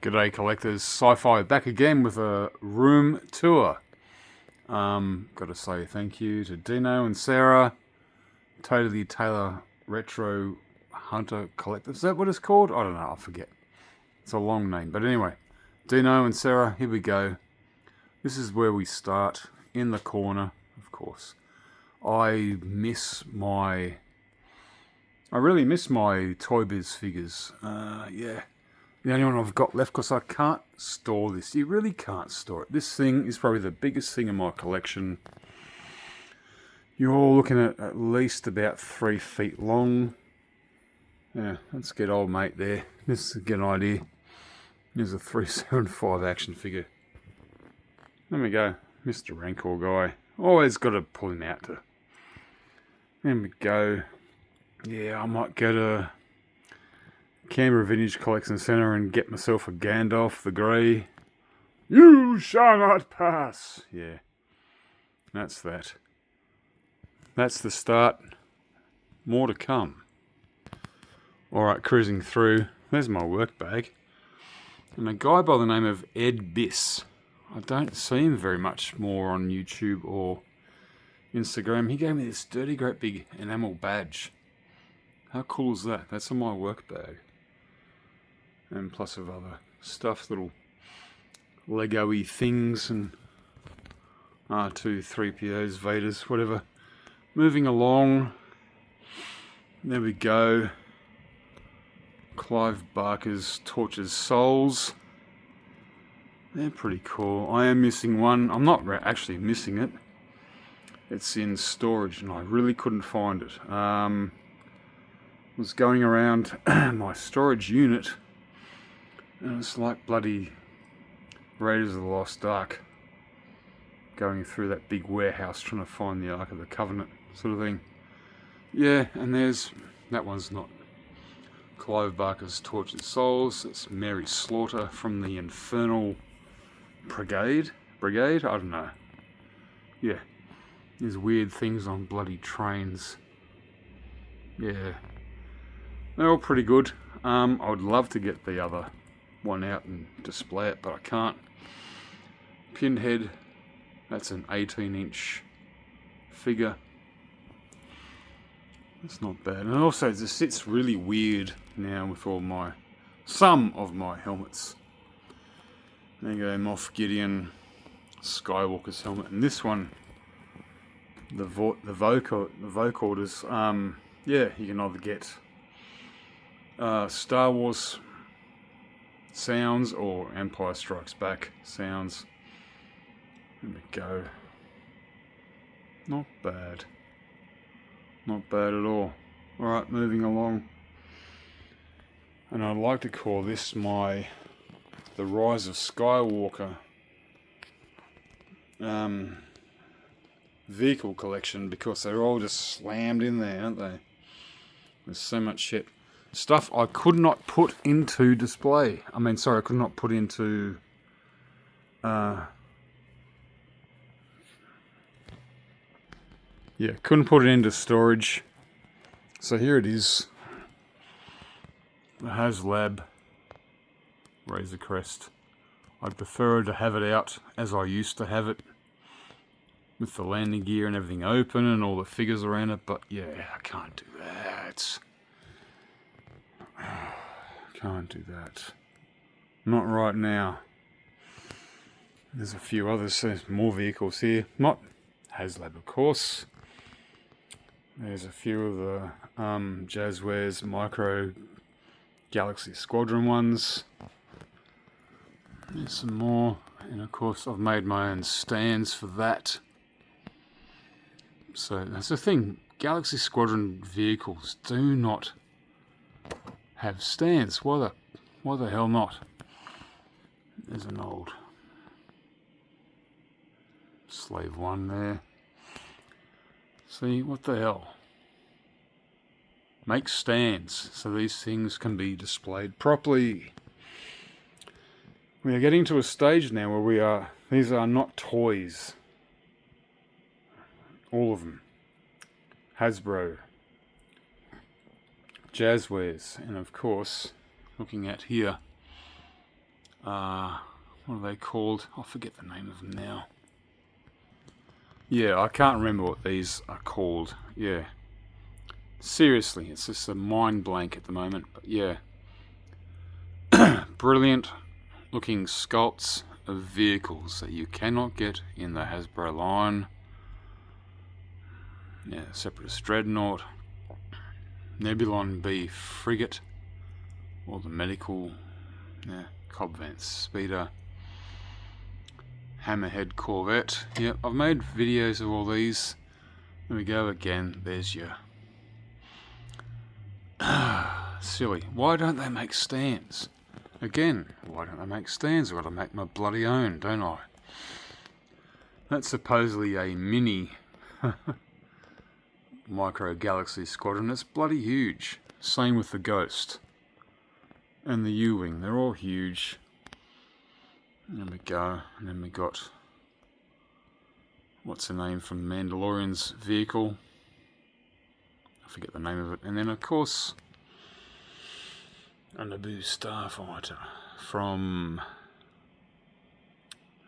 G'day collectors, Sci-Fi back again with a room tour. Got to say thank you to Dino and Sarah, Totally Taylor Retro Hunter Collector. Is that what it's called? I don't know, I forget. It's a long name, but anyway, Dino and Sarah, here we go. This is where we start, in the corner, of course. I really miss my Toy Biz figures. Yeah. The only one I've got left because I can't store this. You really can't store it. This thing is probably the biggest thing in my collection. You're all looking at least about 3 feet long. Yeah, let's get old mate there. This is get an idea. Here's a 375 action figure. There we go. Mr. Rancor guy. Always got to pull him out to. There we go. Yeah, I might go to Canberra Vintage Collection Centre and get myself a Gandalf the Grey. You shall not pass. Yeah, that's that. That's the start. More to come. Alright, cruising through. There's my work bag. And a guy by the name of Ed Biss. I don't see him very much more on YouTube or Instagram. He gave me this dirty great big enamel badge. How cool is that? That's in my work bag. And plus of other stuff, little Lego-y things and R2, 3POs, Vaders, whatever. Moving along. There we go. Clive Barker's Tortured Souls. They're pretty cool. I am missing one. I'm not actually missing it. It's in storage and I really couldn't find it. Was going around my storage unit. And it's like bloody Raiders of the Lost Ark. Going through that big warehouse trying to find the Ark of the Covenant sort of thing. Yeah, and that one's not Clive Barker's Tortured Souls. It's Mary Slaughter from the Infernal Brigade? I don't know. Yeah. There's weird things on bloody trains. Yeah. They're all pretty good. I would love to get the other one out and display it, but I can't. Pinhead, that's an 18-inch figure. That's not bad. And also, it sits really weird now with some of my helmets. There you go, Moff Gideon, Skywalker's helmet, and this one, the vocorders. Yeah, you can either get Star Wars sounds or Empire Strikes Back sounds. There we go. Not bad. Not bad at all. Alright, moving along. And I'd like to call this the Rise of Skywalker vehicle collection because they're all just slammed in there, aren't they? There's so much shit. Stuff I could not put into display. I could not put into couldn't put it into storage. So here it is. The HasLab Razor Crest. I'd prefer to have it out as I used to have it, with the landing gear and everything open and all the figures around it, but yeah, I can't do that. Can't do that. Not right now. There's a few others, there's more vehicles here. Not HasLab, of course. There's a few of the Jazzwares Micro Galaxy Squadron ones. There's some more, and of course I've made my own stands for that. So that's the thing, Galaxy Squadron vehicles do not have stands. Why the hell not? There's an old Slave 1 there. See, what the hell? Make stands so these things can be displayed properly. We are getting to a stage now where these are not toys. All of them. Hasbro, Jazzwares, and of course, looking at here, what are they called? I forget the name of them now. Yeah, I can't remember what these are called. Yeah. Seriously, it's just a mind blank at the moment. But yeah. Brilliant looking sculpts of vehicles that you cannot get in the Hasbro line. Yeah, Separatist Dreadnought, Nebulon B Frigate, or the medical, yeah, Cobb Vanth Speeder, Hammerhead Corvette. Yep, I've made videos of all these. There we go again. There's your... Silly. Why don't they make stands? Again, why don't they make stands? I've got to make my bloody own, don't I? That's supposedly a mini Micro Galaxy Squadron. It's bloody huge. Same with the Ghost. And the U-Wing. They're all huge. There we go. And then we got... what's the name from Mandalorian's vehicle? I forget the name of it. And then, of course... a Naboo Starfighter from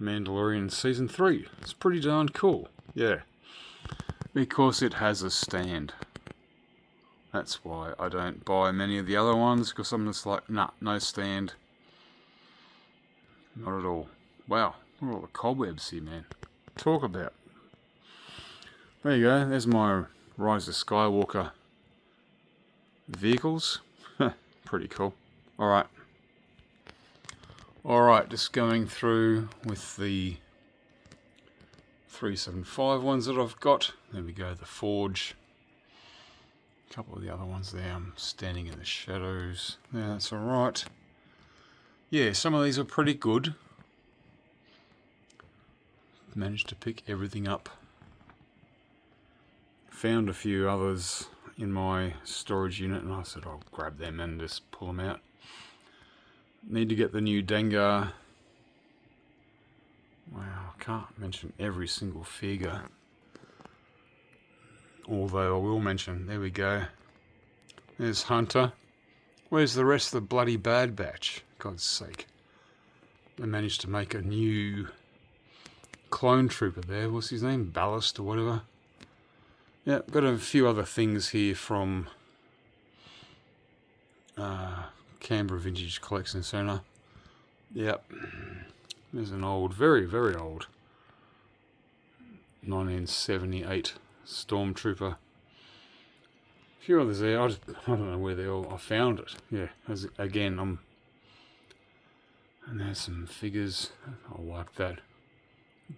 Mandalorian Season 3. It's pretty darn cool, yeah. Because it has a stand. That's why I don't buy many of the other ones, because I'm just like, nah, no stand. Not at all. Wow, look at all the cobwebs here, man. Talk about. There you go, there's my Rise of Skywalker vehicles. Pretty cool. Alright. Alright, just going through with the 375 ones that I've got. There we go, the Forge. A couple of the other ones there. I'm standing in the shadows. Yeah, that's alright. Yeah, some of these are pretty good. Managed to pick everything up. Found a few others in my storage unit, and I said I'll grab them and just pull them out. Need to get the new Dengar. Wow, I can't mention every single figure. Although I will mention, there we go. There's Hunter. Where's the rest of the bloody Bad Batch? God's sake. They managed to make a new clone trooper there. What's his name? Ballast or whatever. Yeah, got a few other things here from Canberra Vintage Collection Centre. Yep. There's an old, very, very old 1978 Stormtrooper. A few others there. I don't know where they all... I found it. Yeah, again, and there's some figures. I like that.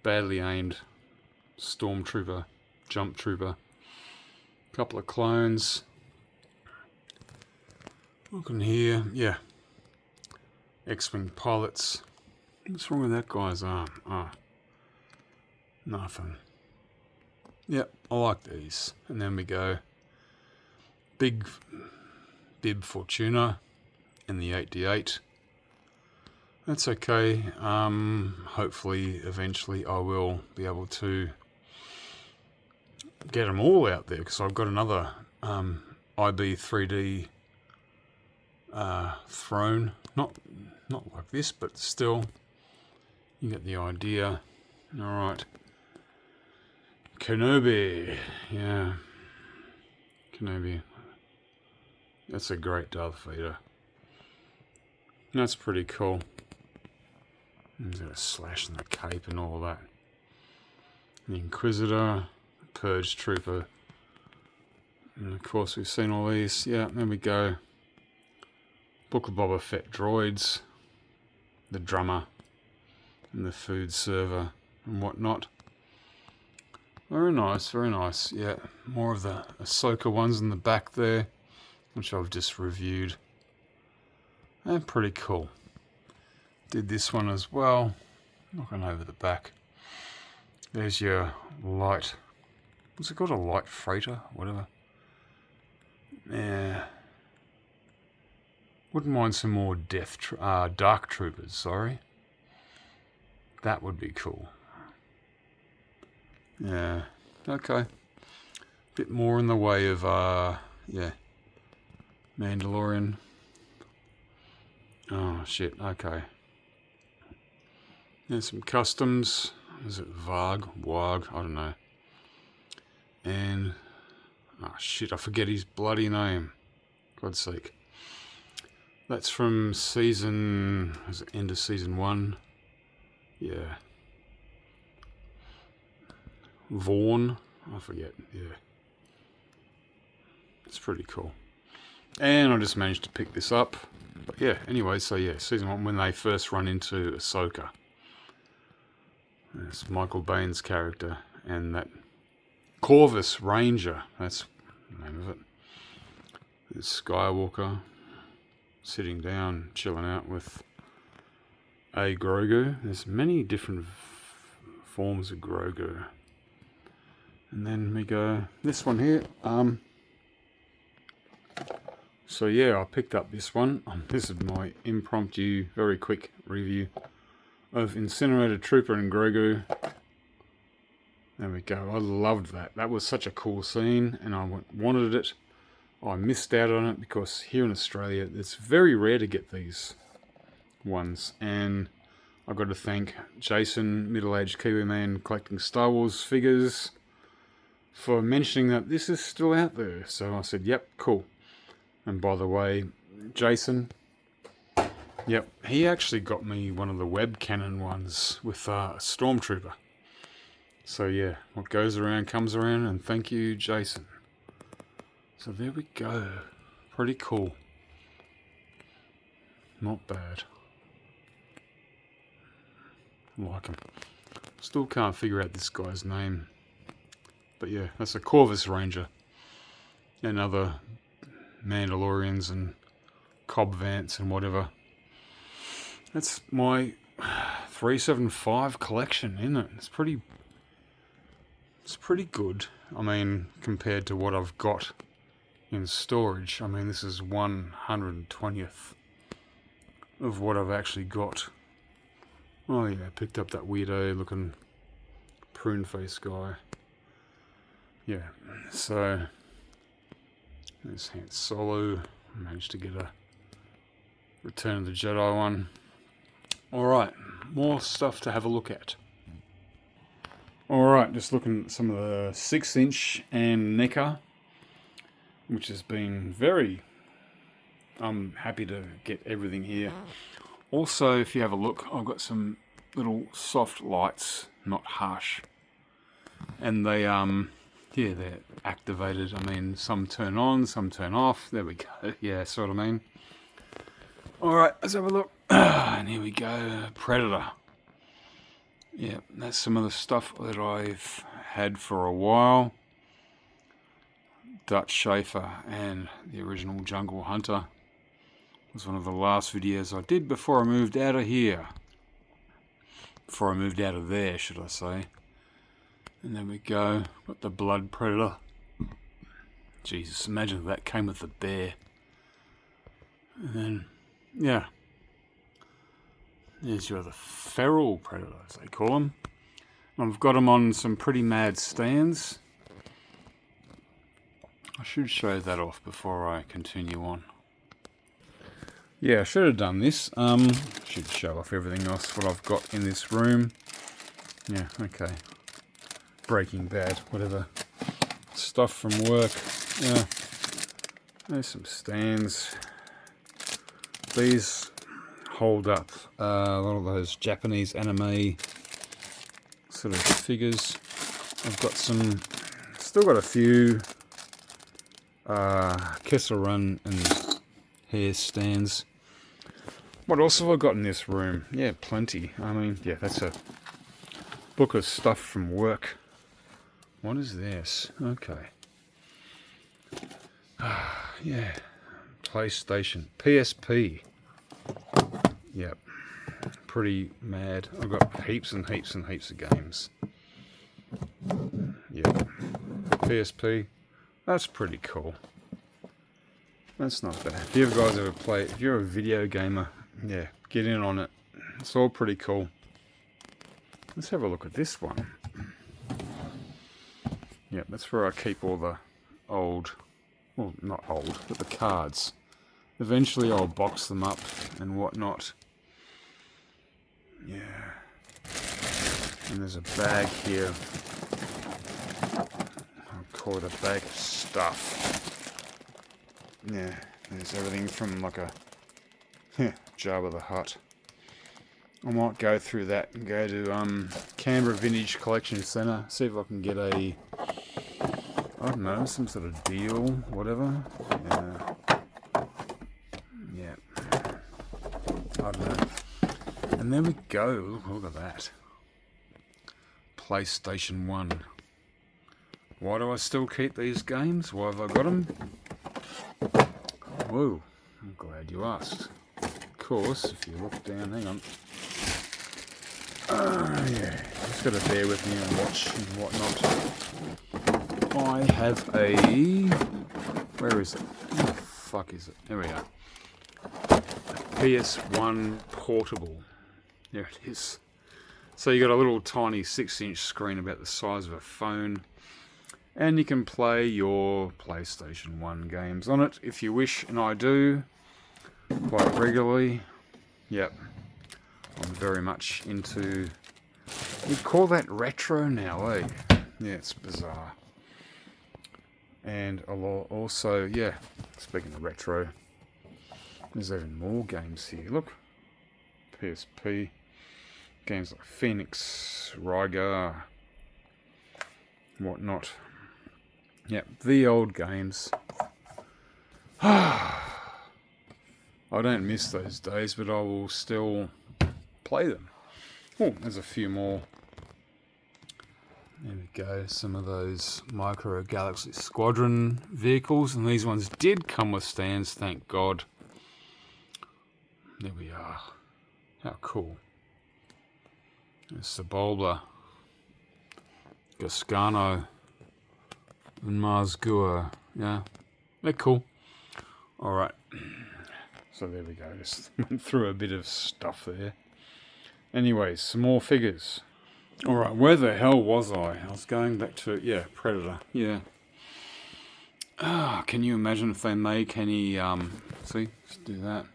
Badly aimed Stormtrooper, Jump Trooper. Couple of clones. Looking here, yeah. X-Wing pilots. What's wrong with that guy's arm? Ah, nothing. Yep, I like these. And then we go. Big Bib Fortuna in the 8D8. That's okay. Hopefully, eventually, I will be able to get them all out there, because I've got another IB3D throne. Not like this, but still, you get the idea. Alright. Kenobi. Yeah. Kenobi. That's a great Darth Vader. That's pretty cool. He's got a slash in the cape and all that. The Inquisitor, Purge Trooper. And of course we've seen all these. Yeah, there we go. Book of Boba Fett droids. The drummer. And the food server and whatnot. Very nice, very nice. Yeah, more of the Ahsoka ones in the back there, which I've just reviewed. And pretty cool. Did this one as well. Looking over the back. There's your light. What's it called? A light freighter? Whatever. Yeah. Wouldn't mind some more Dark Troopers, sorry. That would be cool. Yeah, okay. Bit more in the way of, yeah, Mandalorian. Oh, shit, okay. There's some customs. Is it Varg? Warg? I don't know. And, oh shit, I forget his bloody name. God's sake. That's from season, is it end of season 1? Yeah. Vaughn? I forget, yeah. It's pretty cool. And I just managed to pick this up. But yeah, anyway, so yeah, season 1, when they first run into Ahsoka. It's Michael Baine's character, and that Corvus Ranger, that's the name of it. It's Skywalker sitting down, chilling out with a Grogu. There's many different forms of Grogu. And then we go this one here. So yeah, I picked up this one. This is my impromptu, very quick review of Incinerator Trooper and Grogu. There we go. I loved that. That was such a cool scene, and I wanted it. I missed out on it because here in Australia, it's very rare to get these ones. And I've got to thank Jason, middle-aged Kiwi man collecting Star Wars figures, for mentioning that this is still out there. So I said, yep, cool. And by the way, Jason, yep, he actually got me one of the web cannon ones with a Stormtrooper. So yeah, what goes around comes around, and thank you, Jason. So there we go. Pretty cool. Not bad. I like him. Still can't figure out this guy's name. But yeah, that's a Corvus Ranger. And other Mandalorians and Cobb Vance and whatever. That's my 375 collection, isn't it? It's pretty good. I mean, compared to what I've got in storage. I mean, this is 120th of what I've actually got. Oh yeah, I picked up that weirdo looking prune face guy. Yeah, so there's Han Solo. I managed to get a Return of the Jedi one. Alright, more stuff to have a look at. Alright, just looking at some of the 6-inch and NECA, which has been very... I'm happy to get everything here. Also, if you have a look, I've got some little soft lights, not harsh. And they, yeah, they're activated. I mean, some turn on, some turn off. There we go. Yeah, see what I mean? Alright, let's have a look. And here we go. Predator. Yeah, that's some of the stuff that I've had for a while. Dutch Schaefer and the original Jungle Hunter was one of the last videos I did before I moved out of here. Before I moved out of there, should I say. And there we go. Got the Blood Predator. Jesus, imagine if that came with the bear. And then, yeah. There's your other Feral Predator, as they call them. I've got them on some pretty mad stands. I should show that off before I continue on. Yeah, I should have done this. Should show off everything else, what I've got in this room. Yeah, okay. Breaking Bad, whatever. Stuff from work. Yeah. There's some stands. These hold up a lot of those Japanese anime sort of figures. I've got some, still got a few Kessel Run and hair stands. What else have I got in this room? Yeah, plenty. I mean, yeah, that's a book of stuff from work. What is this? Okay. Yeah. PlayStation. PSP. Yep. Pretty mad. I've got heaps and heaps and heaps of games. Yep. PSP. That's pretty cool. That's not bad. If you guys ever play, if you're a video gamer, yeah, get in on it. It's all pretty cool. Let's have a look at this one. Yeah, that's where I keep all the old, well, not old, but the cards. Eventually I'll box them up and whatnot. Yeah. And there's a bag here. I'll call it a bag of stuff. Yeah, there's everything from like a Jabba the Hutt. I might go through that and go to Canberra Vintage Collection Centre, see if I can get a, I don't know, some sort of deal, whatever. Yeah. I don't know. And there we go. Look at that. PlayStation 1. Why do I still keep these games? Why have I got them? Whoa, I'm glad you asked. Of course, if you look down, hang on. Yeah, just got to bear with me and watch and whatnot. I have a... Where is it? Where the fuck is it? There we are. A PS1 Portable. There it is. So you got a little tiny 6-inch screen about the size of a phone. And you can play your PlayStation 1 games on it if you wish, and I do quite regularly. Yep. I'm very much into... You'd call that retro now, eh? Yeah, it's bizarre. And a lot also, yeah, speaking of retro, there's even more games here. Look. PSP. Games like Phoenix, Rygar, whatnot. Yep, the old games. I don't miss those days, but I will still play them. Oh, there's a few more. There we go, some of those Micro Galaxy Squadron vehicles, and these ones did come with stands, thank God. There we are. How cool. There's Sebulba, Gascano, and Mars Gua. Yeah, they're cool. Alright, so there we go. Just went through a bit of stuff there. Anyways, some more figures. Alright, where the hell was I? I was going back to, yeah, Predator. Yeah. Can you imagine if they make any, see, let's do that.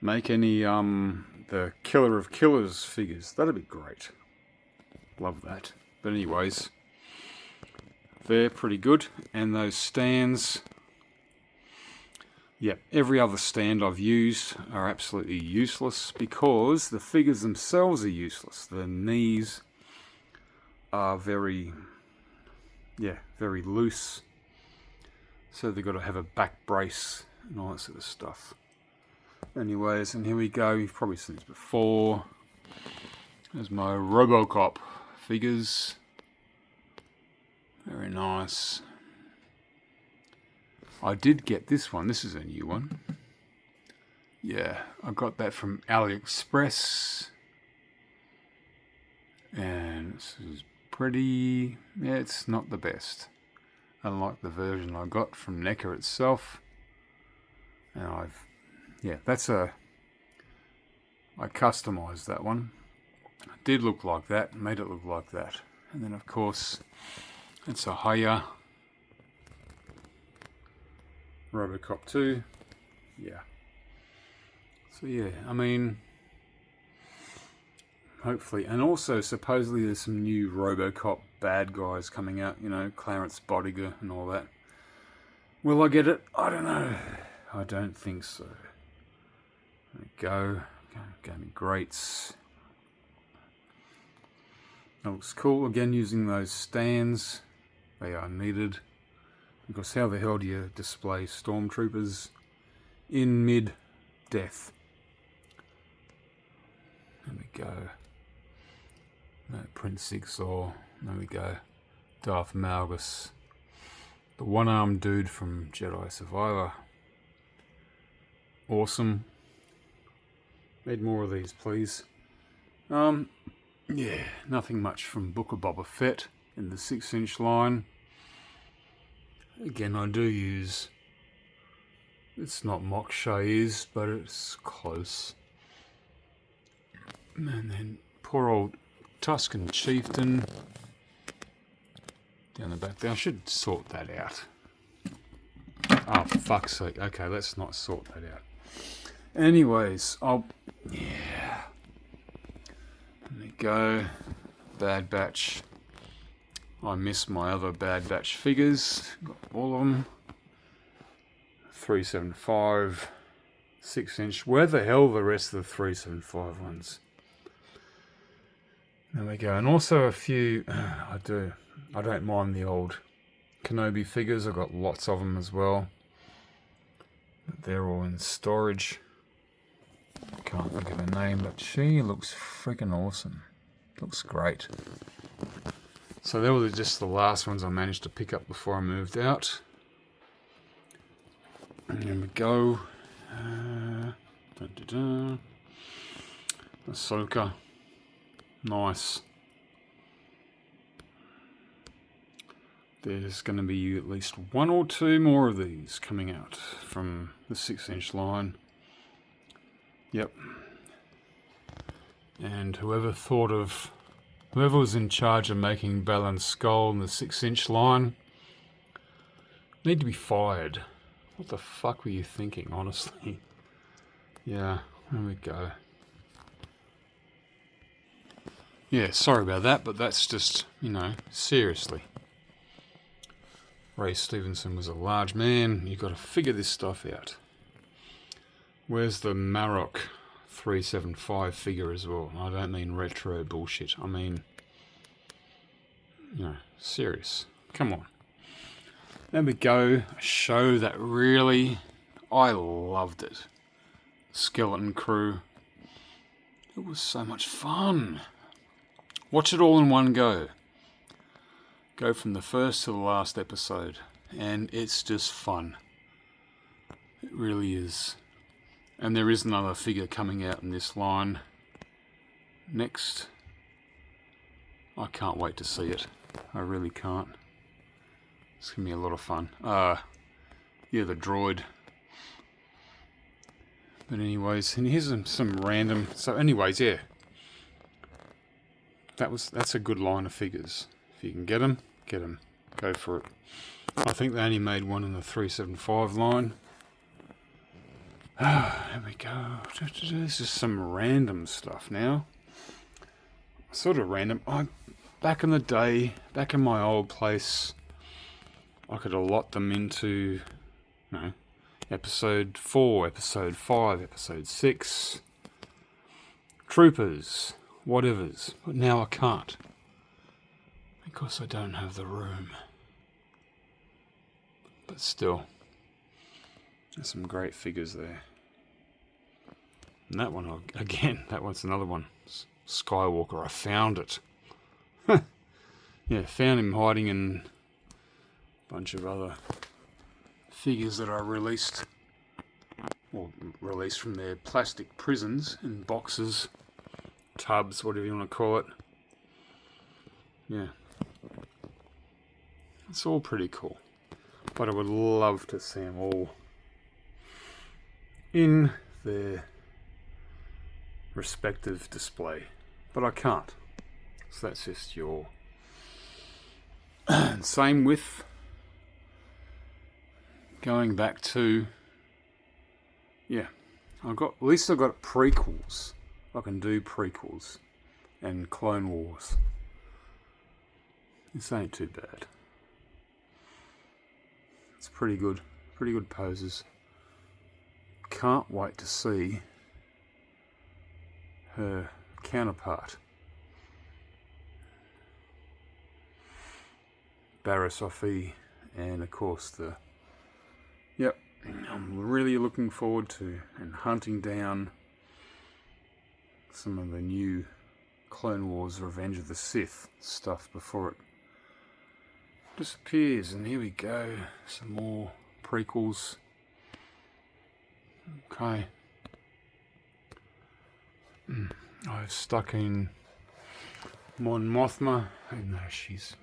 Make any, the Killer of Killers figures. That'd be great. Love that. But anyways, they're pretty good. And those stands, yep, every other stand I've used are absolutely useless because the figures themselves are useless. The knees are very loose. So they've got to have a back brace and all that sort of stuff. Anyways, and here we go. You've probably seen this before. There's my Robocop figures. Very nice. I did get this one. This is a new one. Yeah, I got that from AliExpress. And this is pretty... Yeah, it's not the best. Unlike the version I got from NECA itself. And yeah, that's I customized that one. It did look like that, made it look like that. And then of course, it's a Hiya Robocop 2. Yeah. So yeah, I mean, hopefully, and also supposedly there's some new Robocop bad guys coming out, you know, Clarence Bodiger and all that. Will I get it? I don't know. I don't think so. There we go. Gaming Greats. That looks cool. Again, using those stands. They are needed. Because how the hell do you display stormtroopers in mid-death? There we go. No, Prince Jigsaw. There we go. Darth Malgus. The one-armed dude from Jedi Survivor. Awesome. Need more of these, please. Yeah, nothing much from Book of Boba Fett in the 6-inch line. Again, I do use... It's not Mok Shaiz, but it's close. And then poor old Tusken Chieftain. Down the back there. I should sort that out. Oh, for fuck's sake. Okay, let's not sort that out. Anyways, yeah. There we go. Bad Batch. I miss my other Bad Batch figures. Got all of them. 375, 6-inch. Where the hell are the rest of the 375 ones? There we go. And also a few, I don't mind the old Kenobi figures. I've got lots of them as well. But they're all in storage. Can't think of her name, but she looks freaking awesome. Looks great. So they were just the last ones I managed to pick up before I moved out. And there we go. Ahsoka. Nice. There's going to be at least one or two more of these coming out from the 6-inch line. Yep. And whoever was in charge of making Balan Skull in the 6-inch line need to be fired. What the fuck were you thinking, honestly? Yeah, there we go. Yeah, sorry about that, but that's just, seriously. Ray Stevenson was a large man. You've got to figure this stuff out. Where's the Marok 375 figure as well? I don't mean retro bullshit. I mean, serious. Come on. There we go. A show that really, I loved it. Skeleton Crew. It was so much fun. Watch it all in one go. Go from the first to the last episode. And it's just fun. It really is. And there is another figure coming out in this line next. I can't wait to see it. I really can't. It's going to be a lot of fun. Yeah, the droid. But anyways, and here's some random... So anyways, yeah. That's a good line of figures. If you can get them, get them. Go for it. I think they only made one in the 375 line. There we go. This is some random stuff now. Sort of random. Back in the day, back in my old place, I could allot them into, episode 4, episode 5, episode 6, troopers, whatevers. But now I can't. Because I don't have the room. But still, there's some great figures there. And that one, again, that one's another one. Skywalker, I found it. Yeah, found him hiding in a bunch of other figures that I released. Or released from their plastic prisons in boxes, tubs, whatever you want to call it. Yeah. It's all pretty cool. But I would love to see them all in their respective display. But I can't. So that's just your... Same with going back to... Yeah. At least I've got prequels. I can do prequels. And Clone Wars. This ain't too bad. It's pretty good. Pretty good poses. Can't wait to see her counterpart. Barriss Offee, and of course I'm really looking forward to and hunting down some of the new Clone Wars Revenge of the Sith stuff before it disappears. And here we go, some more prequels. Okay. I've stuck in Mon Mothma. I know she's...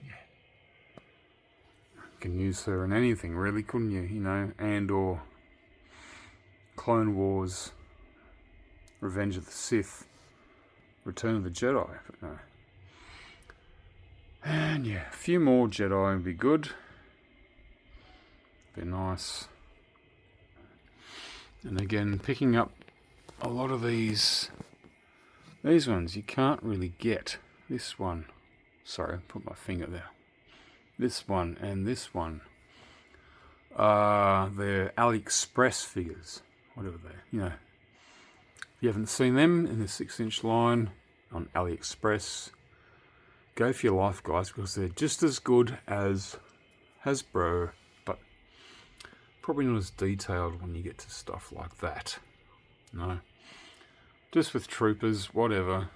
can use her in anything really, couldn't you? And or Clone Wars, Revenge of the Sith, Return of the Jedi, but no. And yeah, a few more Jedi would be good. Be nice. And again, picking up a lot of these These ones you can't really get. This one, sorry, put my finger there. This one and this one. They're AliExpress figures, whatever they, if you haven't seen them in the 6-inch line on AliExpress, go for your life, guys, because they're just as good as Hasbro, but probably not as detailed when you get to stuff like that. No, just with troopers, whatever.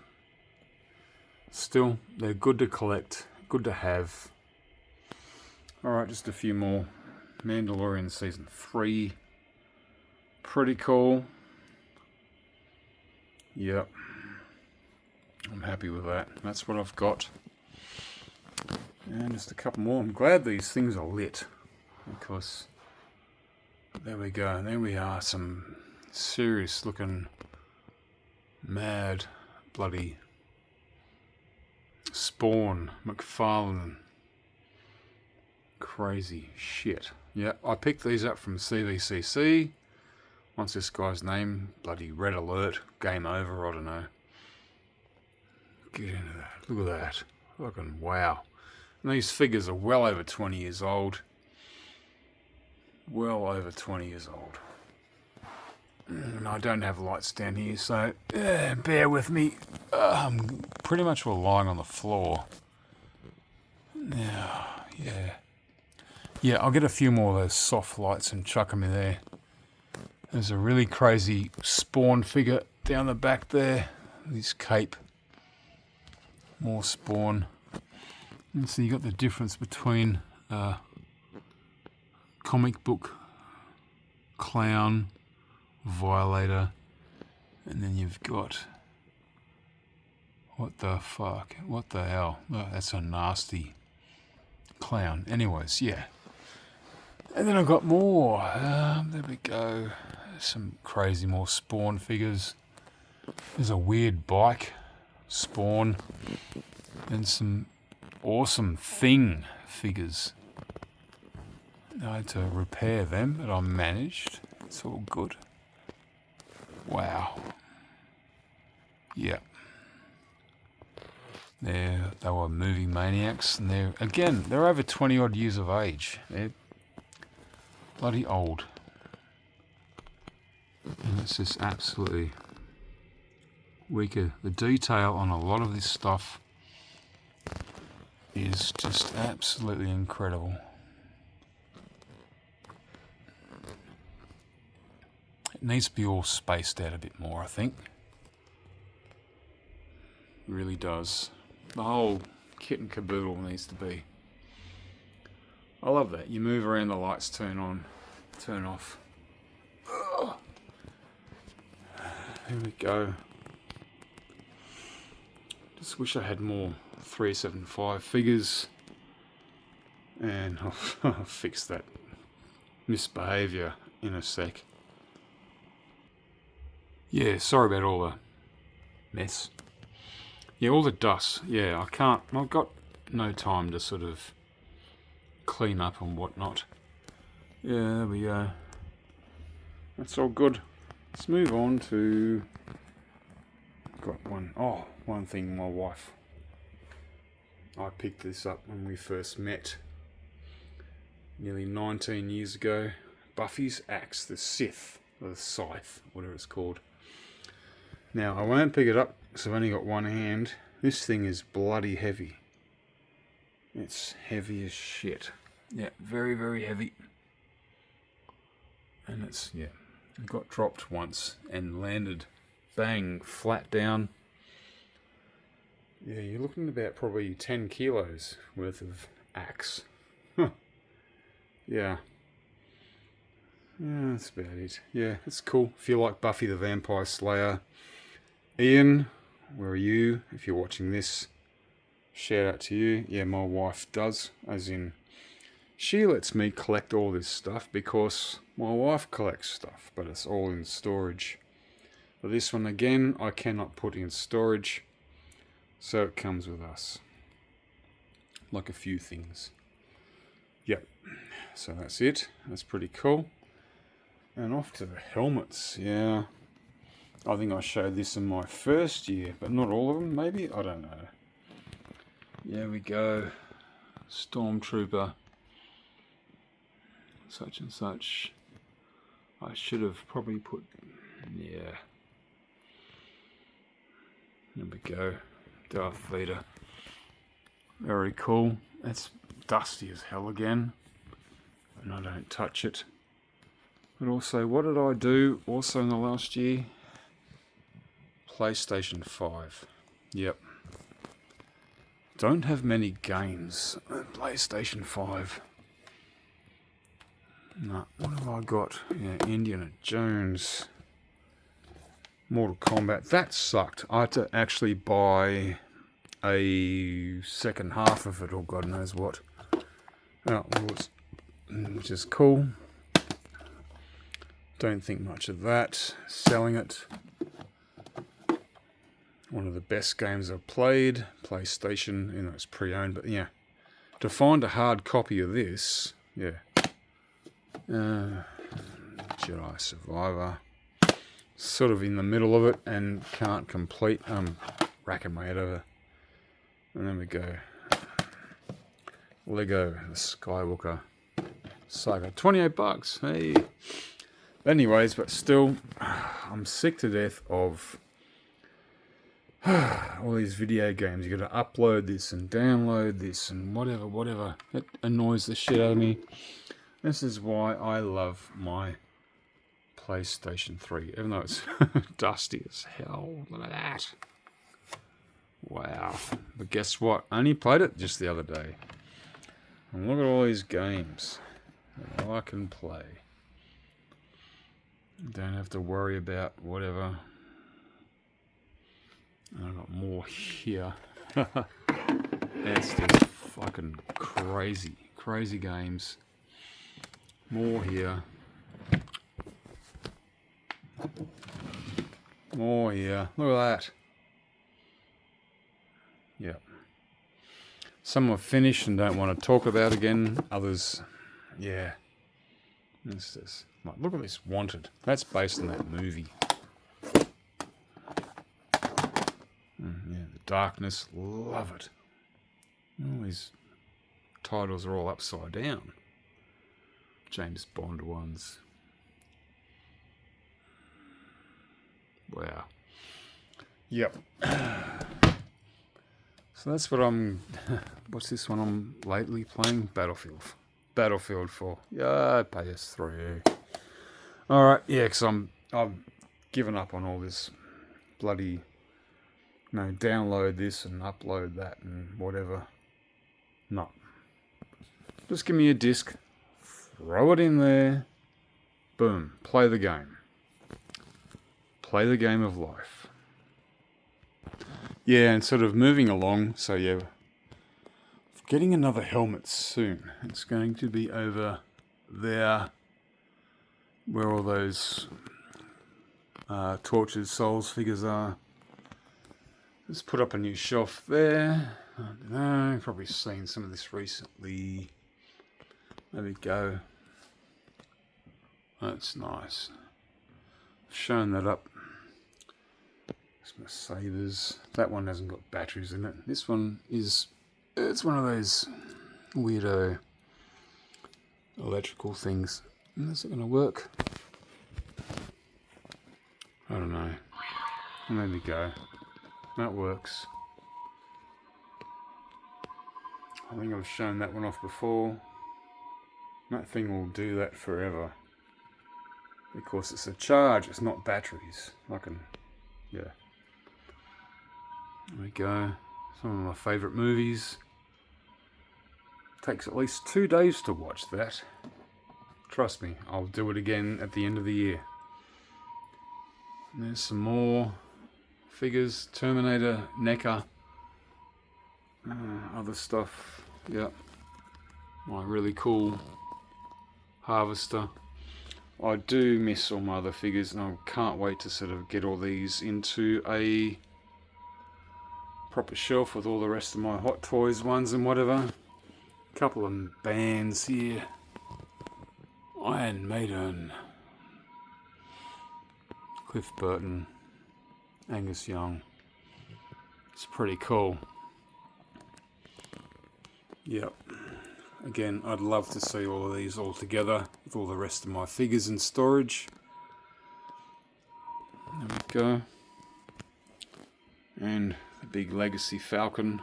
Still, they're good to collect, good to have. Alright, just a few more. Mandalorian Season 3. Pretty cool. Yep. I'm happy with that. That's what I've got. And just a couple more. I'm glad these things are lit, because there we go. There we are. Some serious looking mad bloody Spawn, McFarlane, crazy shit. Yeah, I picked these up from CVCC. Once this guy's name, bloody red alert, game over, I don't know. Get into that. Look at that. Fucking wow. And these figures are well over 20 years old. Well over 20 years old. And I don't have lights down here, so bear with me. I'm pretty much lying on the floor. Now, yeah. Yeah, I'll get a few more of those soft lights and chuck them in there. There's a really crazy Spawn figure down the back there. This cape. More Spawn. And so you got the difference between comic book clown, Violator, and then you've got, what the fuck, what the hell, oh, that's a nasty clown. Anyways, yeah. And then I've got more, there we go, some crazy more Spawn figures. There's a weird bike, Spawn, and some awesome Thing figures. I had to repair them, but I managed. It's all good. Wow. Yeah. They were movie maniacs, and they're over 20 odd years of age. They're bloody old. And it's just absolutely wicked. The detail on a lot of this stuff is just absolutely incredible. It needs to be all spaced out a bit more, I think. It really does. The whole kit and caboodle needs to be. I love that. You move around, the lights turn on, turn off. Ugh. Here we go. Just wish I had more 375 figures. And I'll fix that misbehaviour in a sec. Yeah, sorry about all the mess. Yeah, all the dust. Yeah, I've got no time to sort of clean up and whatnot. Yeah, there we go. That's all good. Let's move on to... Got one thing, my wife. I picked this up when we first met. Nearly 19 years ago. Buffy's axe, the Sith, or the Scythe, whatever it's called. Now, I won't pick it up because I've only got one hand. This thing is bloody heavy. It's heavy as shit. Yeah, very, very heavy. And it got dropped once and landed, bang, flat down. Yeah, you're looking at about probably 10 kilos worth of axe. Huh. Yeah. Yeah, that's about it. Yeah, it's cool. If you like Buffy the Vampire Slayer, Ian, where are you? If you're watching this, shout out to you. Yeah, my wife does, as in, she lets me collect all this stuff because my wife collects stuff, but it's all in storage. But this one, again, I cannot put in storage, so it comes with us. Like a few things. Yep, so that's it. That's pretty cool. And off to the helmets, yeah. I think I showed this in my first year, but not all of them, maybe? I don't know. There we go. Stormtrooper. Such and such. I should have probably put... Yeah. There we go. Darth Vader. Very cool. That's dusty as hell again. And I don't touch it. But also, what did I do also in the last year? PlayStation 5. Yep. Don't have many games on PlayStation 5. No, what have I got? Yeah, Indiana Jones. Mortal Kombat. That sucked. I had to actually buy a second half of it, or God knows what. Which is cool. Don't think much of that. Selling it. One of the best games I've played. PlayStation, you know, it's pre-owned, but yeah. To find a hard copy of this, yeah. Jedi Survivor. Sort of in the middle of it and can't complete. Racking my head over. And then we go. Lego the Skywalker Saga. $28. Hey. Anyways, but still, I'm sick to death of all these video games. You got to upload this and download this and whatever. It annoys the shit out of me. This is why I love my PlayStation 3, even though it's dusty as hell. Look at that. Wow. But guess what? I only played it just the other day. And look at all these games that I can play. Don't have to worry about whatever. And I've got more here. It's just fucking crazy games. More here. More here. Look at that. Yep. Some are finished and don't want to talk about again. Others, yeah. It's just, like, look at this Wanted. That's based on that movie. Yeah, The Darkness. Love it. All these titles are all upside down. James Bond ones. Wow. Yep. So that's what I'm... What's this one I'm lately playing? Battlefield 4. Yeah, PS3. Alright, yeah, because I've given up on all this bloody... download this and upload that and whatever. No. Just give me a disc. Throw it in there. Boom. Play the game. Play the game of life. Yeah, and sort of moving along. So yeah, getting another helmet soon. It's going to be over there where all those Tortured Souls figures are. Let's put up a new shelf there. I don't know, you've probably seen some of this recently. There we go. That's nice. Shown that up. Mercedes. That one hasn't got batteries in it. This one is, it's one of those weirdo electrical things. Is it going to work? I don't know. And there we go. That works. I think I've shown that one off before. That thing will do that forever. Because it's a charge, it's not batteries. Yeah. There we go. Some of my favourite movies. Takes at least 2 days to watch that. Trust me, I'll do it again at the end of the year. And there's some more figures. Terminator, NECA. Other stuff. Yep. My really cool Harvester. I do miss all my other figures and I can't wait to sort of get all these into a proper shelf with all the rest of my Hot Toys ones and whatever. Couple of bands here. Iron Maiden. Cliff Burton. Angus Young. It's pretty cool. Yep. Again, I'd love to see all of these all together with all the rest of my figures in storage. There we go. And the big Legacy Falcon.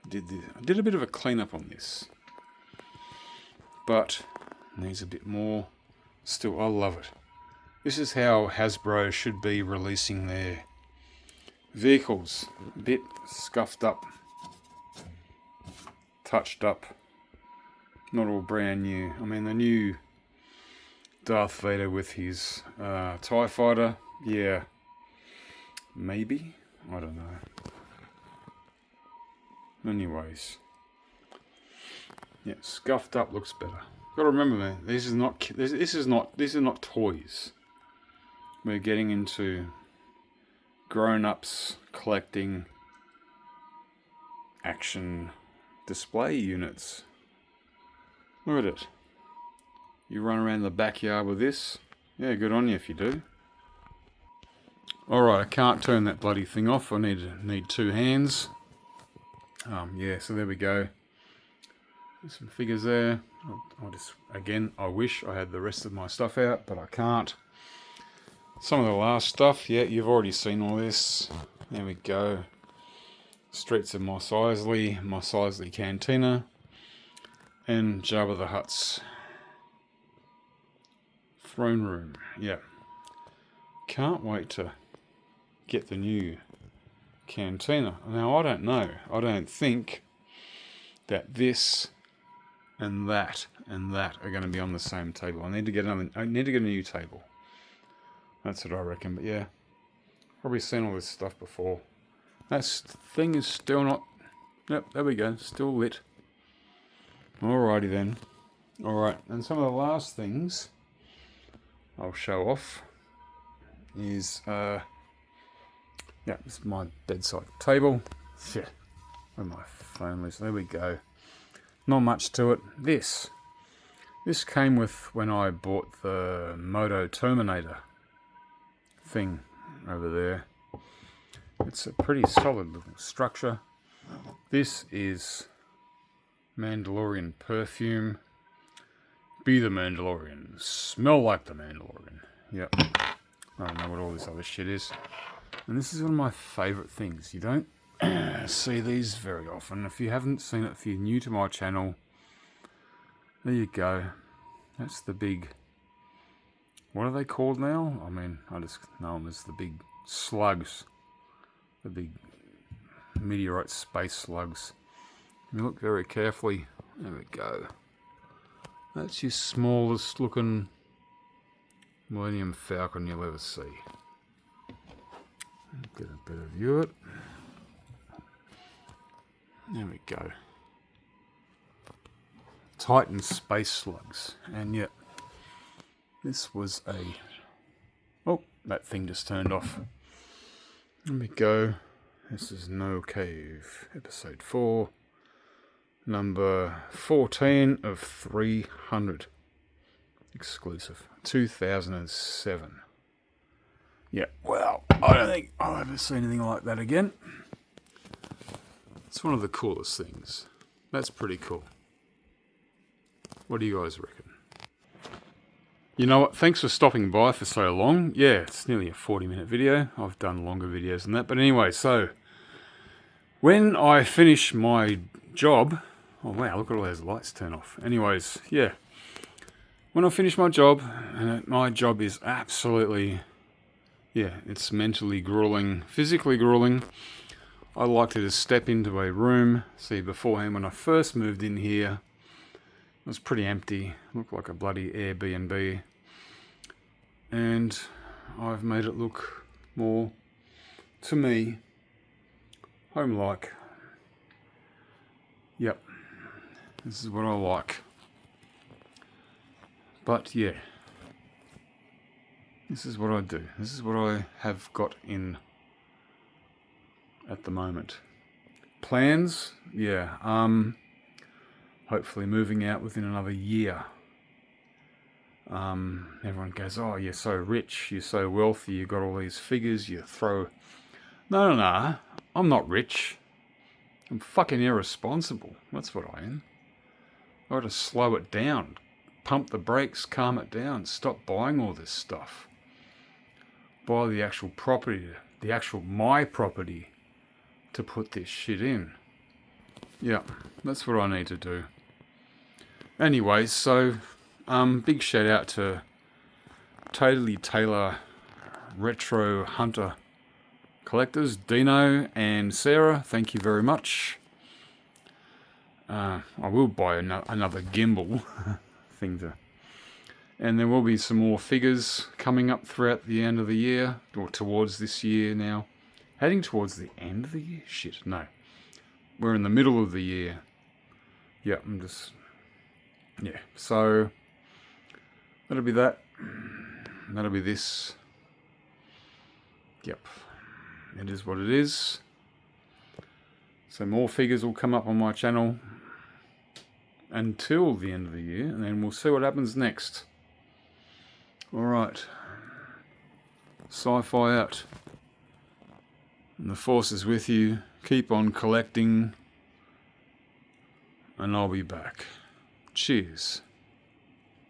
I did a bit of a cleanup on this, but needs a bit more. Still, I love it. This is how Hasbro should be releasing their vehicles. A bit scuffed up, touched up, not all brand new. I mean, the new Darth Vader with his TIE fighter, yeah, maybe, I don't know. Anyways, yeah, scuffed up looks better. Got to remember, man, this is not toys. We're getting into grown-ups collecting action display units. Look at it. You run around the backyard with this. Yeah, good on you if you do. Alright, I can't turn that bloody thing off. I need two hands. Yeah, so there we go. There's some figures there. I wish I had the rest of my stuff out, but I can't. Some of the last stuff, yeah, you've already seen all this. There we go. Streets of Mos Eisley Cantina, and Jabba the Hutt's throne room. Yeah. Can't wait to get the new cantina. Now, I don't know. I don't think that this and that are going to be on the same table. I need to get a new table. That's what I reckon. But yeah, probably seen all this stuff before. That thing is still not... Yep, there we go. Still lit. Alrighty then. Alright, and some of the last things I'll show off is... yeah, this is my bedside table. Yeah, where my phone is. There we go. Not much to it. This came with when I bought the Moto Terminator thing over there. It's a pretty solid little structure. This is Mandalorian perfume. Be the Mandalorian. Smell like the Mandalorian. Yep. I don't know what all this other shit is. And this is one of my favourite things. You don't see these very often. If you haven't seen it, if you're new to my channel, there you go. That's the big... What are they called now? I mean, I just know them as the big slugs. The big meteorite space slugs. If you look very carefully, there we go. That's your smallest looking Millennium Falcon you'll ever see. Get a better view of it. There we go. Titan space slugs. And yet, this was a... Oh, that thing just turned off. There we go. This is No Cave, episode 4, number 14 of 300. Exclusive. 2007. Yeah, well, I don't think I'll ever see anything like that again. It's one of the coolest things. That's pretty cool. What do you guys reckon? You know what, thanks for stopping by for so long. Yeah, it's nearly a 40-minute video. I've done longer videos than that. But anyway, so when I finish my job... Oh wow, look at all those lights turn off. Anyways, yeah. When I finish my job, and my job is absolutely... Yeah, it's mentally grueling, physically grueling. I like to just step into a room. See, beforehand when I first moved in here, it was pretty empty. Looked like a bloody Airbnb. And I've made it look more, to me, home-like. Yep. This is what I like. But yeah. This is what I do. This is what I have got in at the moment. Plans? Yeah. Hopefully moving out within another year. Everyone goes, oh, you're so rich, you're so wealthy, you got all these figures, you throw... No, I'm not rich. I'm fucking irresponsible. That's what I am. I gotta slow it down, pump the brakes, calm it down, stop buying all this stuff. Buy the actual property, the actual my property to put this shit in. Yeah, that's what I need to do. Anyway, so big shout out to Totally Taylor Retro Hunter Collectors, Dino and Sarah. Thank you very much. I will buy another gimbal thing to... And there will be some more figures coming up throughout the end of the year, or towards this year now. Heading towards the end of the year? Shit, no. We're in the middle of the year. Yeah, yeah, so that'll be that. That'll be this. Yep. It is what it is. So more figures will come up on my channel until the end of the year, and then we'll see what happens next. Alright. Sci-fi out. And the Force is with you. Keep on collecting. And I'll be back. Cheers.